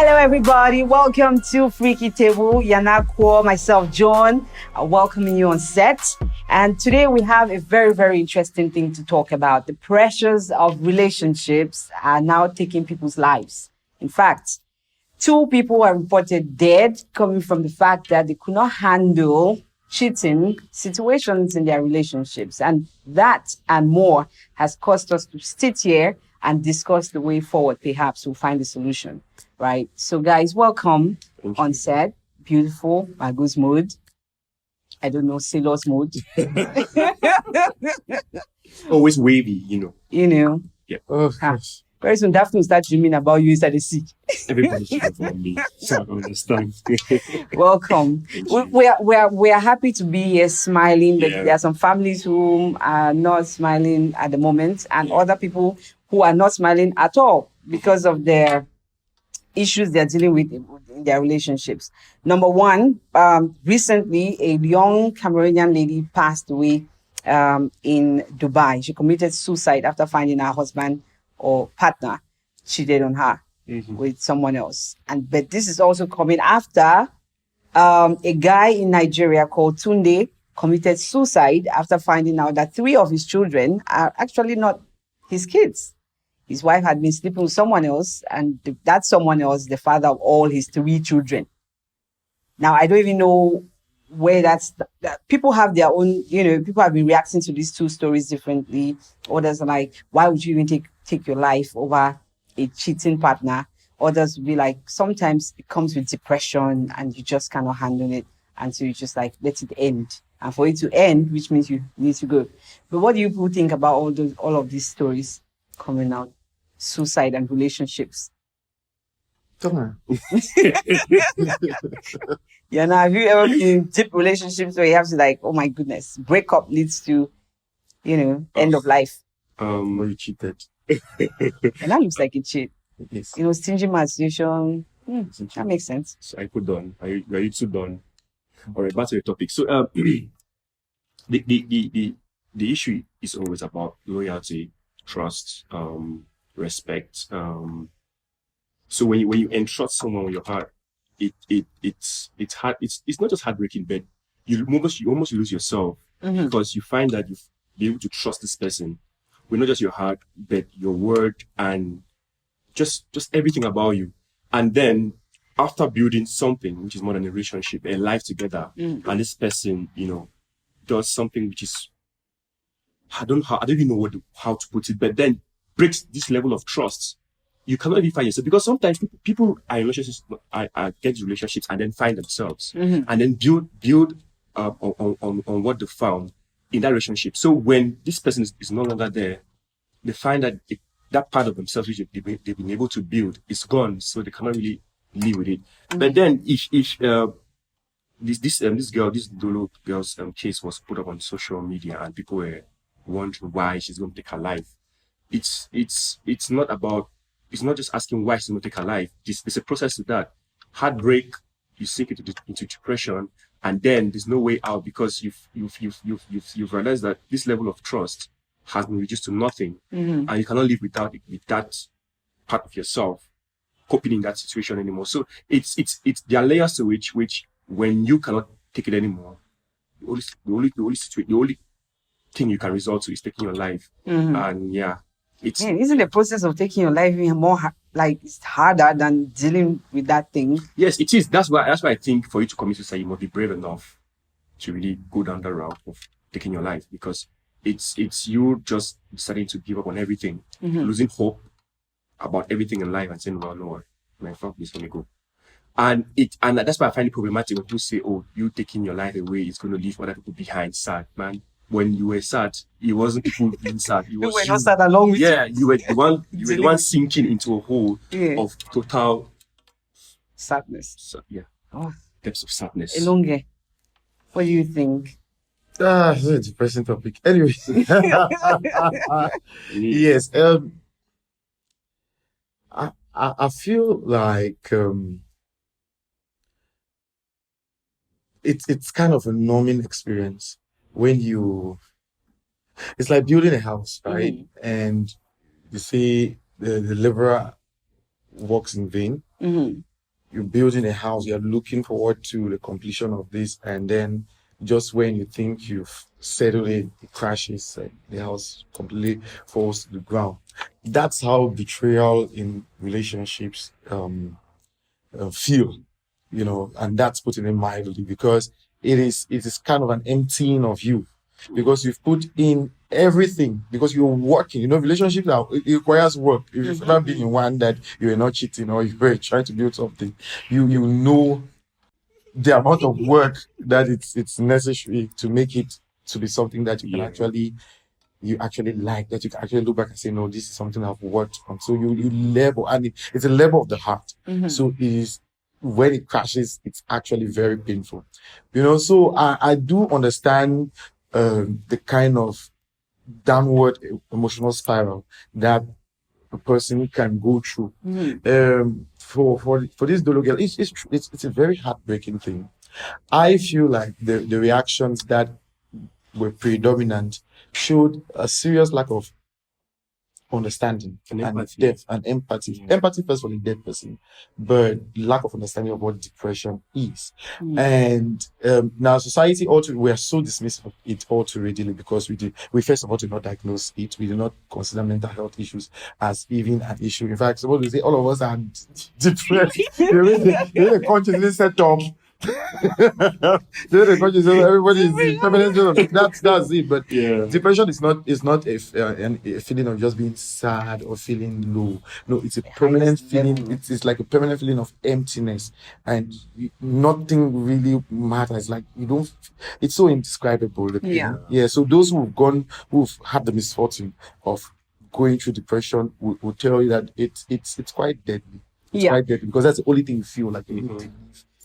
Hello, everybody. Welcome to Freaky Table. Yana Kwa, myself, John, welcoming you on set. And today we have a very, very interesting thing to talk about. The pressures of relationships are now taking people's lives. In fact, 2 people are reported dead coming from the fact that they could not handle cheating situations in their relationships. And that and more has caused us to sit here and discuss the way forward. Perhaps we'll find a solution, right? So guys, welcome on set. Beautiful, Mago's mode. I don't know, sailor's mode. Always wavy, you know. Yeah. Very soon, Daphne will start dreaming about you inside the sea. Everybody's dreaming for me, so I understand. Welcome. We are happy to be here smiling, but there are some families who are not smiling at the moment, and other people who are not smiling at all because of their issues they're dealing with in their relationships. Number one, recently a young Cameroonian lady passed away in Dubai. She committed suicide after finding her husband or partner cheated on her with someone else. But this is also coming after a guy in Nigeria called Tunde committed suicide after finding out that 3 of his children are actually not his kids. His wife had been sleeping with someone else, and that someone else, the father of all his 3 children. Now, I don't even know where that people have their own, people have been reacting to these 2 stories differently. Others are like, why would you even take your life over a cheating partner? Others will be like, sometimes it comes with depression and you just cannot handle it. And so you just like, let it end. And for it to end, which means you need to go. But what do you people think about all of these stories coming out? Suicide and relationships. Come on. Yeah, now have you ever been in deep relationships where you have to like, oh my goodness, breakup leads to, end of life? Where you cheated. And that looks like a cheat. Yes. Stingy masturbation. That makes sense. So I put done. Are you 2 done? All right, back to the topic. So the issue is always about loyalty, trust, respect. So when you entrust someone with your heart, it's hard. It's not just heartbreaking, but you almost lose yourself because you find that you've been able to trust this person with not just your heart, but your word and just everything about you. And then after building something which is more than a relationship, a life together, and this person, does something which is I don't even know how to put it, but then breaks this level of trust. You cannot even find yourself, because sometimes people are in relationships, get relationships and then find themselves and then build on what they found in that relationship. So when this person is no longer there, they find that that part of themselves which they've been able to build is gone, so they cannot really live with it. But then if this Ndolo girl's case was put up on social media and people were wondering why she's going to take her life, it's not just asking why she's going to take her life. There's a process to that. Heartbreak, you sink into depression, and then there's no way out because you've realized that this level of trust has been reduced to nothing, and you cannot live with that part of yourself coping in that situation anymore. So it's there are layers to which when you cannot take it anymore, the only thing you can resort to is taking your life. And isn't the process of taking your life even more it's harder than dealing with that thing? Yes, it is. That's why I think for you to commit suicide, you must be brave enough to really go down the route of taking your life, because it's you just deciding to give up on everything, losing hope about everything in life, and saying, well, no, my fuck this, let me go. And that's why I find it problematic when people say, oh, you taking your life away is going to leave other people behind sad. Man, when you were sad, it wasn't people being sad. It was you were not sad along with you. Yeah, you were the one sinking into a hole of total sadness. Depths of sadness. Elonge, what do you think? It's a depressing topic. Anyway. Yes. I feel like it's kind of a numbing experience when it's like building a house, right? And you see the laborer works in vain. you're building a house, you're looking forward to the completion of this, and then just when you think you've settled it crashes, the house completely falls to the ground. That's how betrayal in relationships feel, and that's putting it mildly, because it is kind of an emptying of you, because you've put in everything, because you're working. Relationships it requires work. If you've ever been in one that you're not cheating or you were trying to build something, you know the amount of work that it's necessary to make it to be something that you actually like, that you can actually look back and say, no, this is something I've worked on. So you label, and it's a label of the heart. So it is, when it crashes, it's actually very painful. So I do understand the kind of downward emotional spiral that a person can go through. For this Ndolo girl, it's a very heartbreaking thing. I feel like the reactions that were predominant showed a serious lack of understanding And and empathy. depth and empathy. Empathy first for the dead person, but lack of understanding of what depression is. And now society also, we are so dismissive of it all too readily, because we first of all did not diagnose it. We do not consider mental health issues as even an issue. In fact, suppose we say all of us are depressed. The country is set up. The country is everybody is permanent. That's it. But depression is not a feeling of just being sad or feeling low. No, it's a permanent feeling. It's like a permanent feeling of emptiness, and nothing really matters. Like you don't. It's so indescribable. The pain. Yeah. So those who've had the misfortune of going through depression will tell you that it's quite deadly. It's quite deadly, because that's the only thing you feel like you need to leave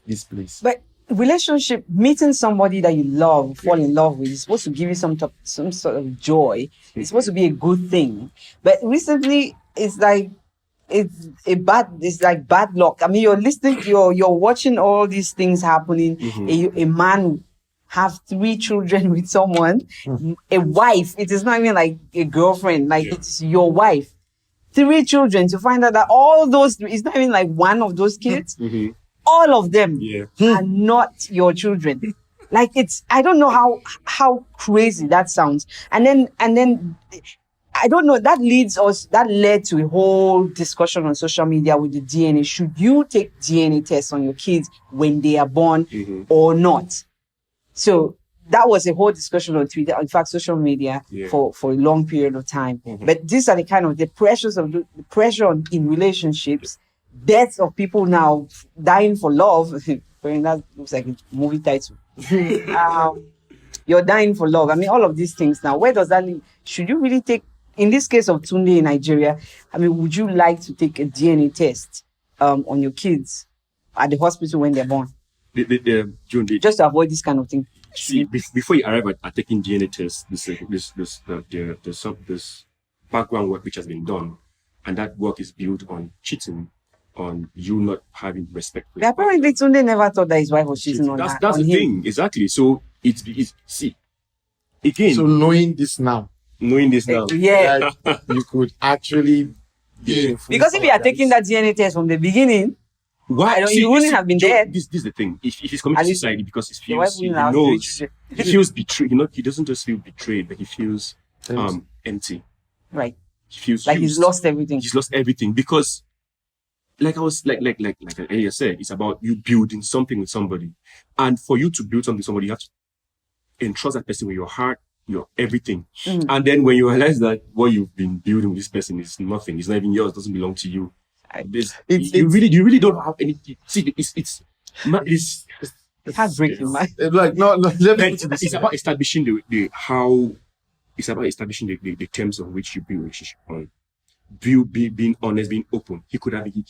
this place. But relationship, meeting somebody that you love, fall in love with, is supposed to give you some sort of joy. It's supposed to be a good thing. But recently, it's like bad luck. I mean, you're watching all these things happening. A man have 3 children with someone, a wife. It is not even like a girlfriend, like it's your wife. 3 children, to find out that all those, it's not even like one of those kids. All of them are not your children. Like I don't know how crazy that sounds. And then I don't know, that led to a whole discussion on social media with the DNA. Should you take DNA tests on your kids when they are born or not? So that was a whole discussion on Twitter, in fact, social media for a long period of time. But these are the kind of the pressure in relationships. Deaths of people now dying for love. That looks like a movie title. You're dying for love. I mean, all of these things now. Where does that lead? Should you really take, in this case of Tunde in Nigeria, I mean, would you like to take a DNA test on your kids at the hospital when they're born? June, just to avoid this kind of thing. See, before you arrive at taking DNA tests, this background work which has been done, and that work is built on cheating, on you not having respect for. Apparently, Tunde never thought that his wife was cheating on her. That's the thing, exactly. So it's see again. So knowing this now, yeah, you could actually because if you are taking that DNA test from the beginning, why you wouldn't have been dead. This is the thing. If he's committed suicide because he knows he feels betrayed. He doesn't just feel betrayed, but he feels empty. Right. He feels like he's lost everything. He's lost everything because, like I was like earlier said, it's about you building something with somebody, and for you to build something with somebody, you have to entrust that person with your heart, your everything. And then when you realize that what you've been building with this person is nothing, it's not even yours, doesn't belong to you. You really don't have anything. See, it's heartbreaking, man. Like it's about establishing the terms on which you build a relationship on. Being honest, being open. He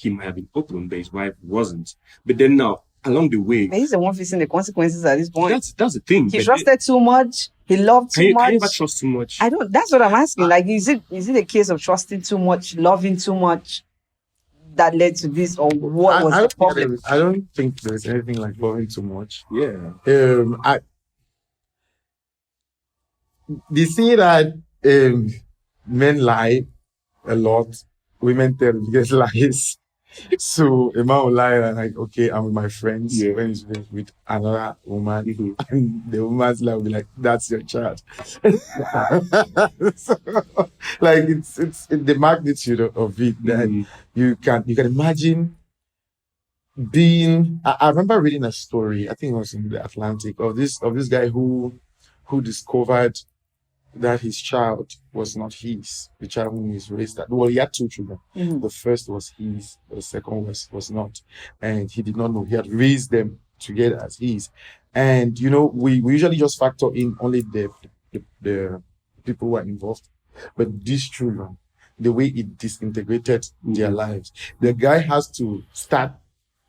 might have been open, but his wife wasn't. But then now, along the way, but he's the one facing the consequences at this point. That's the thing. He trusted too much. He loved too much. Can you ever trust too much? I don't. That's what I'm asking. Like, is it a case of trusting too much, loving too much, that led to this, or what was the problem? I don't think there's anything like loving too much. Yeah. They say that men lie a lot, women tell biggest lies. So a man will lie and like, okay, I'm with my friends. Yeah. When he's with another woman, Mhm. and the woman's like will be like, that's your child. So, like it's the magnitude of it that Mhm. you can imagine being. I remember reading a story, I think it was in the Atlantic, of this guy who discovered that his child was not his, the child whom he's raised at. Well, he had two children. Mhm. The first was his, the second was not. And he did not know. He had raised them together as his. And we usually just factor in only the people who are involved. But these children, the way it disintegrated their lives, the guy has to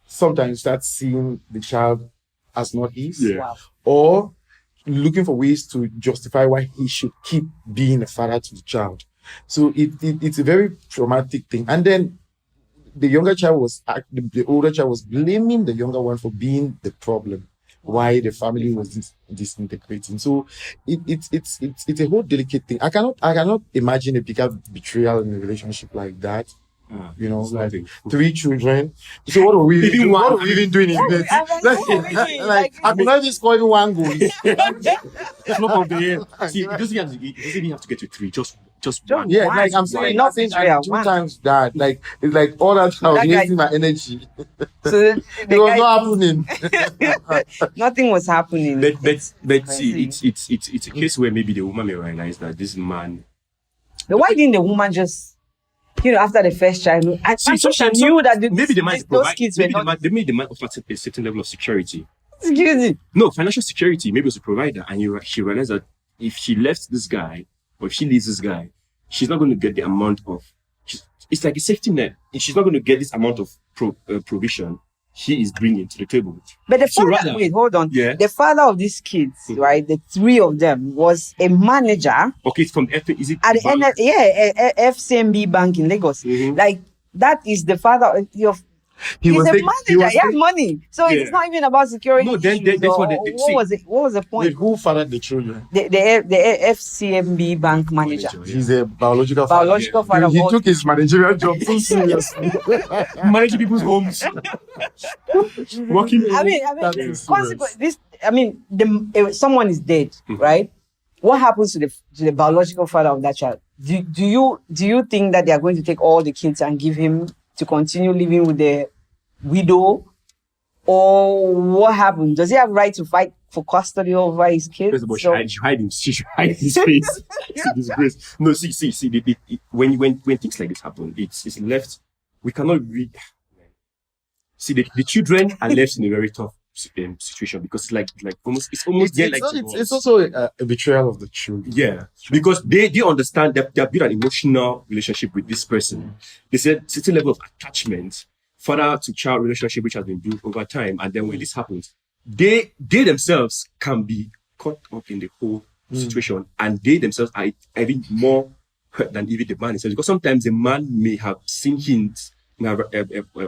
sometimes start seeing the child as not his. Yeah. Wow. Or looking for ways to justify why he should keep being a father to the child. So it's a very traumatic thing. And then the older child was blaming the younger one for being the problem, why the family was disintegrating. So it's a whole delicate thing. I cannot imagine a bigger betrayal in a relationship like that. It's Like nothing. 3 children. So what are we Even doing? one- What are we even doing in this? Like, I could not even score even one goal. Flop of the year. See, it doesn't even have to get to 3. Just one. Yeah, One. like I'm saying, Not nothing betrayal, 2 one. times that. Like it's like all that I was That guy- wasting my energy. So It was not happening. nothing was happening. But see, crazy. it's a case where maybe the woman may realize that this man. But why didn't the woman just, after the first child, and See, she sometimes knew that maybe the man is those kids were maybe not. the man offered a certain level of security. Excuse me. No, financial security. Maybe it was a provider, and she realized that if she left this guy or if she leaves this guy, she's not going to get the amount of. It's like a safety net. She's not going to get this amount of provision he is bringing to the table. But the So father, rather- wait, hold on. Yeah. The father of these kids, right, the 3 of them, was a manager Okay, it's from is it at the bank? FCMB Bank in Lagos. Mhm. Like, that is the father of He he's was a taking- manager. he was He has taking- money. So Yeah. it's not even about security. No, then issues that's or- what what was it? What was the Wait, point? who fathered the children? The FCMB Bank manager. Yeah. He's a biological father. Biological father of He all took his managerial job too seriously. Managing people's homes. Working. I mean, That is consequence. Someone is dead, right? What happens to the biological father of that child? Do you think that they are going to take all the kids and give him to continue living with the widow, or what happened? Does he have right to fight for custody over his kids? First of all, she should hide his face. It's a disgrace. No, see, when things like this happen, it's left. We cannot read. See, the children are left in a very tough situation because it's like almost It's also a betrayal of the children. yeah, because they understand that they have built an emotional relationship with this person. They said certain level of attachment, father to child relationship, which has been built over time. And then when this happens, they themselves can be caught up in the whole situation, and they themselves are even more hurt than even the man himself. Because sometimes the man may have seen hints, may have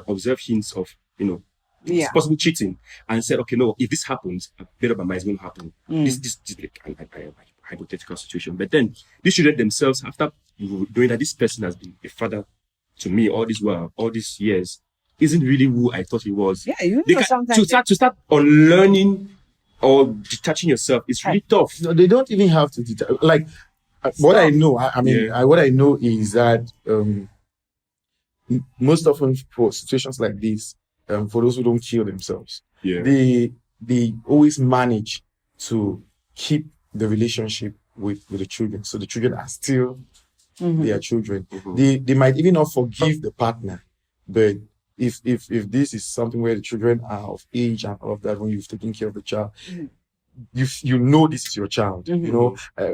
observed hints of possible cheating, and said, okay, no, if this happens, a bit of my mind is going to happen. This is like a hypothetical situation. But then these children themselves, after knowing that this person has been a father to me all these years, isn't really who I thought he was. Yeah, sometimes to start unlearning or detaching yourself is really tough. No, they don't even have to like what I know. What I know is that most often for situations like this, for those who don't kill themselves, they always manage to keep the relationship with the children. So the children are still their children. They might even not forgive the partner, but if this is something where the children are of age and all of that, when you've taken care of the child, you know this is your child,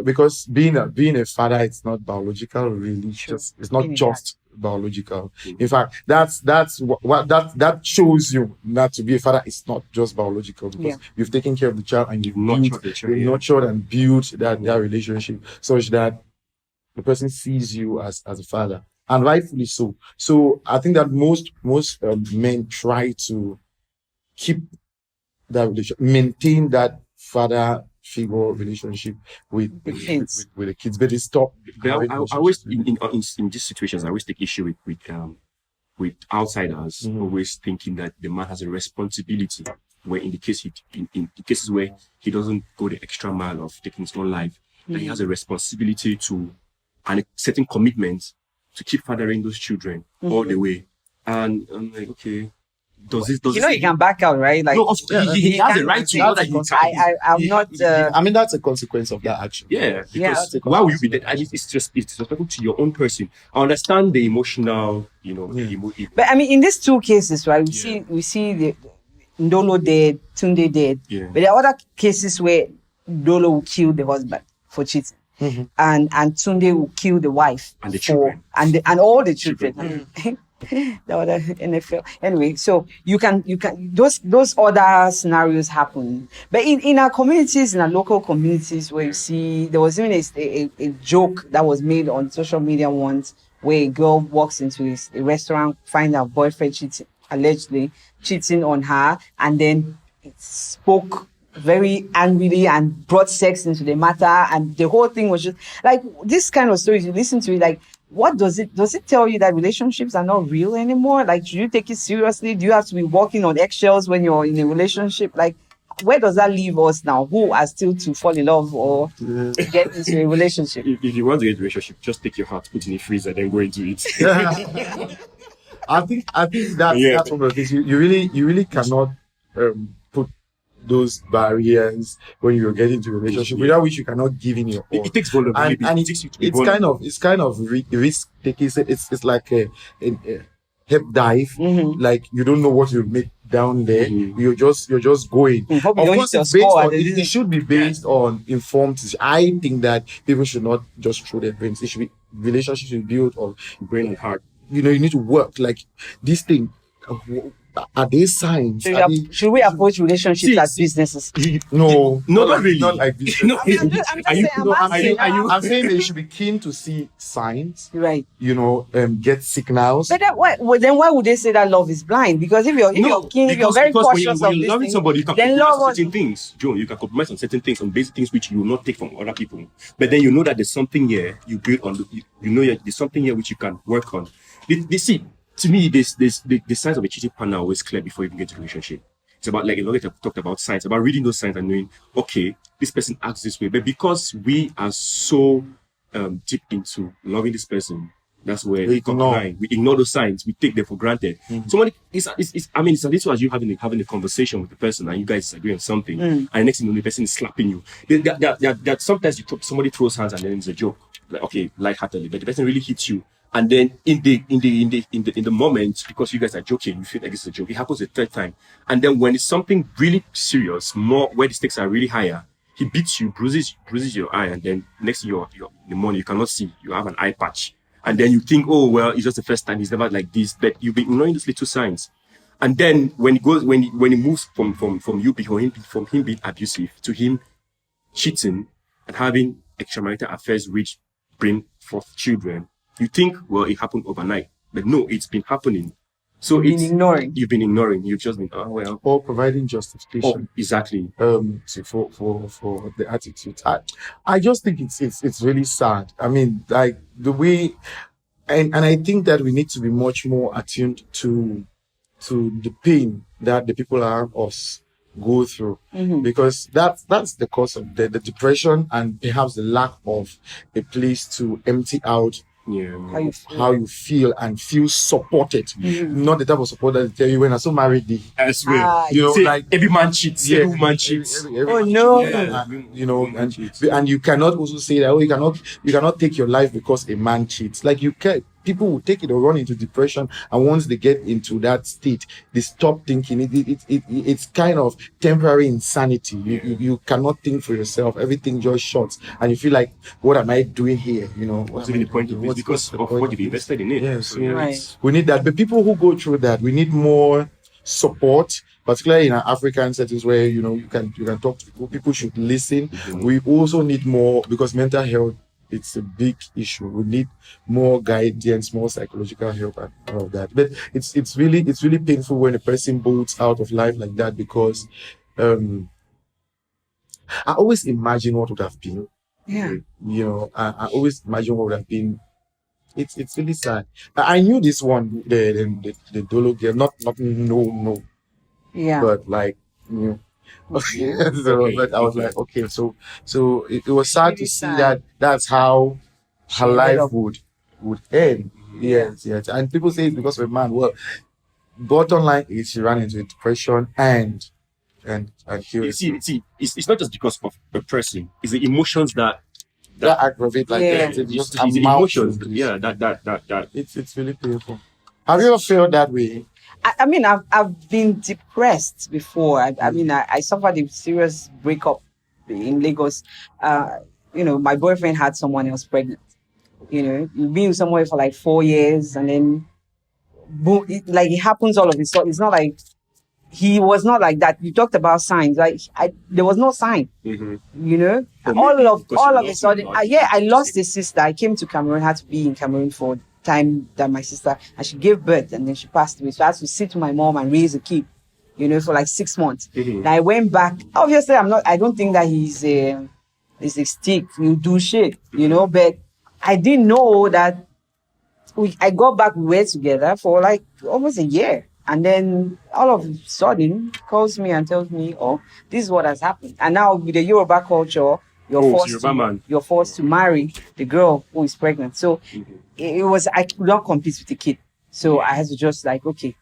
because being a father, it's not biological, really. It's not just biological. In fact, that's what that shows you that to be a father is not just biological, because you've taken care of the child and you've nurtured and built that relationship such that the person sees you as a father, and rightfully so. So I think that most men try to keep that relationship, maintain that father figure relationship with the kids, but they stop. I always in these situations, I always take issue with with outsiders always thinking that the man has a responsibility, where in the case in cases where he doesn't go the extra mile of taking his own life, that he has a responsibility to and a certain commitment to keep fathering those children all the way. And I'm like, okay, does you this can back out, right? Like, no, he has a right to. I'm not. I mean, that's a consequence of that action. Yeah, because why would you be that? It's disrespectful to your own person. I understand the emotional, But I mean, in these two cases, right? We see the Ndolo dead, Tunde dead. Yeah. But there are other cases where Ndolo will kill the husband for cheating, and Tunde will kill the wife and the children and all the children. The other NFL. Anyway, so you can those other scenarios happen, but in our communities, in our local communities, where you see there was even a joke that was made on social media once, where a girl walks into a restaurant, finds her boyfriend allegedly cheating on her, and then spoke very angrily and brought sex into the matter, and the whole thing was just like this kind of stories. You listen to it, like, what does it tell you that relationships are not real anymore? Like, do you take it seriously? Do you have to be walking on eggshells when you're in a relationship? Like, where does that leave us now, who are still to fall in love or get into a relationship? If you want to get into a relationship, just take your heart, put it in a freezer, then go into it. I think that's one of the things you really cannot put those barriers when you're getting into a relationship, without which you cannot give in your all. It takes vulnerability. And it's kind of risk taking. It's like a hip dive. Like, you don't know what you'll make down there. You're just going. Of course, it should be based on informed decision. I think that people should not just throw their brains. It should be relationships should be built on brain and heart. You need to work. Like, this thing. Are they signs? Should we approach relationships as businesses? No, not really. Not like business. No, I'm saying they should be keen to see signs. Right. Get signals. But why would they say that love is blind? Because if you're keen, if you're very cautious when of you're loving somebody, you can then compromise on certain things. Joe, you can compromise on certain things, on basic things which you will not take from other people. But then you know that there's something here you build on. There's something here which you can work on. To me, the signs of a cheating partner are always clear before you even get to a relationship. It's about, like, Ndolo talked about signs, about reading those signs and knowing, okay, this person acts this way. But because we are so deep into loving this person, that's where we ignore those signs. We take them for granted. Somebody, it's a little as you having a conversation with the person and you guys agree on something, and the next thing you know, the person is slapping you. That sometimes somebody throws hands and then it's a joke, like, okay, lightheartedly, but the person really hits you. And then in the moment, because you guys are joking, you feel like it's a joke. It happens a third time. And then when it's something really serious, more where the stakes are really higher, he beats you, bruises your eye, and then next thing in the morning you cannot see. You have an eye patch. And then you think, oh well, it's just the first time, he's never like this, but you've been ignoring those little signs. And then when he moves from him being abusive to him cheating and having extramarital affairs which bring forth children, you think, well, it happened overnight. But no, it's been happening. So you've been ignoring. You've just been, or providing justification. Exactly. For the attitude. I just think it's really sad. I mean, like, the way, and I think that we need to be much more attuned to the pain that the people around us go through, because that's the cause of the depression and perhaps the lack of a place to empty out how you feel and feel supported. Not the type of support that they tell you when I so married. I swear, like every man cheats. Every woman cheats. And you cannot also say that you cannot take your life because a man cheats. Like, you can. People will take it or run into depression, and once they get into that state, they stop thinking. It's kind of temporary insanity. You cannot think for yourself. Everything just shuts, and you feel like, what am I doing here? What's the point of this? Because of what you've invested in it. Yes, we need that. But people who go through that, we need more support, particularly in our African settings where you can talk to people. People should listen. We also need more, because mental health, it's a big issue. We need more guidance, more psychological help, and all of that. But it's really painful when a person bolts out of life like that, because I always imagine what would have been. Yeah. I always imagine what would have been It's really sad. I knew this one, the Dolo girl, not no, Yeah. but like knew. Okay. So, but I was like, okay, so it was sad Really to see sad. that that's how She her ended life up- would end. Yes. And people say it's because of a man. Well, bottom line is she ran into depression and killed. See, it's not just because of a person. It's the emotions that aggravate like Yeah. that. It just it's the amounts to emotions. this. Yeah, that. It's really painful. Have you ever felt that way? I mean, I've been depressed before. I mean, I suffered a serious breakup in Lagos. My boyfriend had someone else pregnant. You've been somewhere for like 4 years, and then boom, it happens all of a sudden. It's not like he was not like that. You talked about signs. Like there was no sign. All of a sudden, I lost a sister. I came to Cameroon, had to be in Cameroon for time that my sister, and she gave birth and then she passed away. So I had to sit with my mom and raise a kid, for like 6 months. And I went back. Obviously, I don't think that he's a stick. You do shit, but I didn't know that I got back, we were together for like almost a year. And then all of a sudden calls me and tells me, oh, this is what has happened. And now with the Yoruba culture, you're forced to marry the girl who is pregnant. So I could not compete with the kid. So I had to just like, okay.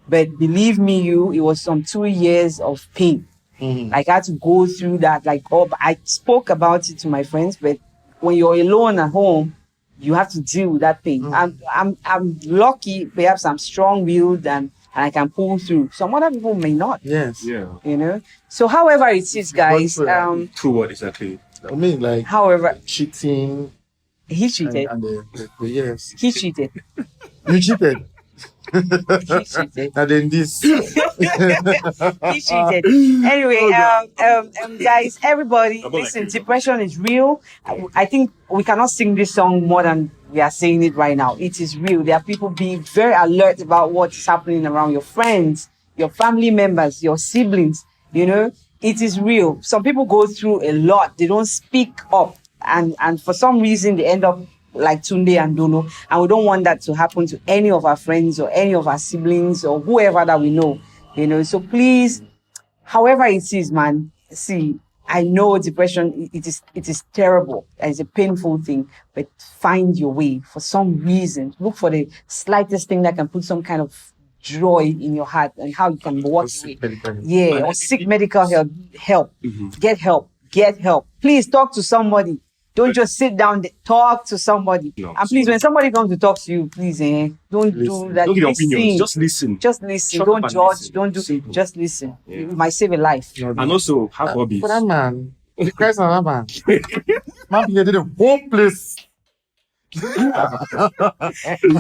But believe me, it was some 2 years of pain. Like I had to go through that. I spoke about it to my friends, but when you're alone at home, you have to deal with that pain. I'm lucky, perhaps I'm strong-willed and I can pull through. Some other people may not. Yes. Yeah. So however it is, guys. Through what exactly? I mean, like, however, cheating. he cheated. And yes. He cheated. You cheated. He cheated. And then this. He cheated. Anyway, guys, everybody, listen, depression is real. I think we cannot sing this song more than we are saying it right now. It is real. There are people being very alert about what's happening around your friends, your family members, your siblings. It is real. Some people go through a lot. They don't speak up. And for some reason, they end up like Tunde and Ndolo. And we don't want that to happen to any of our friends or any of our siblings or whoever that we know. So please, however it is, man, see, I know depression, it is terrible. It's a painful thing, but find your way. For some reason, look for the slightest thing that can put some kind of joy in your heart and how you can walk away. Yeah, or seek medical help. Get help. Please talk to somebody. Don't just sit down. Talk to somebody. No, and please, when somebody comes to talk to you, please, don't do that. Don't give your opinions. Just listen. Just listen. Shut Don't up and judge. listen. Don't do. Simple. Just listen. Yeah. It might save a life. And also have hobbies. For that man, the Christ on that man. Man, he did a whole place. All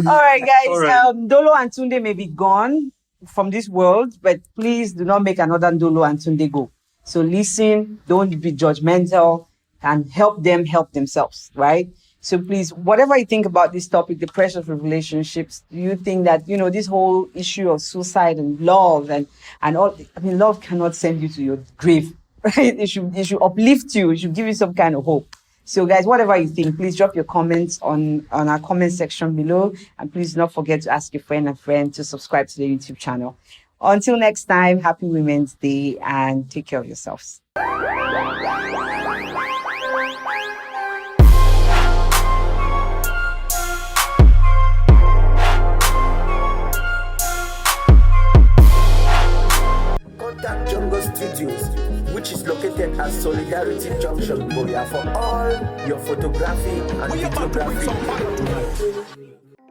right, guys. All right. Ndolo and Tunde may be gone from this world, but please do not make another Ndolo and Tunde go. So listen. Don't be judgmental. And help them help themselves, right? So please, whatever you think about this topic, the pressures of relationships, do you think that, this whole issue of suicide and love and all, love cannot send you to your grave, right? It should uplift you. It should give you some kind of hope. So guys, whatever you think, please drop your comments on our comment section below. And please do not forget to ask your friend to subscribe to the YouTube channel. Until next time, happy Women's Day and take care of yourselves. Studios, which is located at Solidarity Junction, Boya, for all your photography and videography.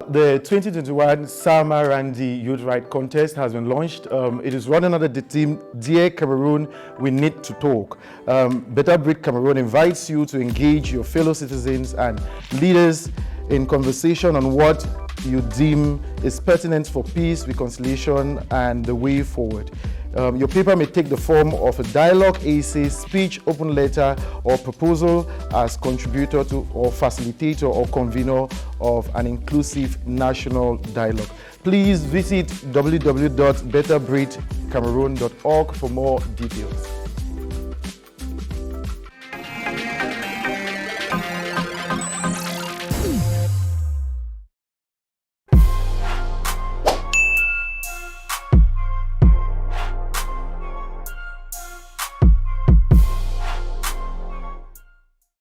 The 2021 Sama Randy Youth Right Contest has been launched. It is running under the theme, Dear Cameroon, We Need to Talk. Better Breed Cameroon invites you to engage your fellow citizens and leaders in conversation on what you deem is pertinent for peace, reconciliation, and the way forward. Your paper may take the form of a dialogue, essay, speech, open letter, or proposal as contributor to or facilitator or convener of an inclusive national dialogue. Please visit www.betterbreedcameroon.org for more details.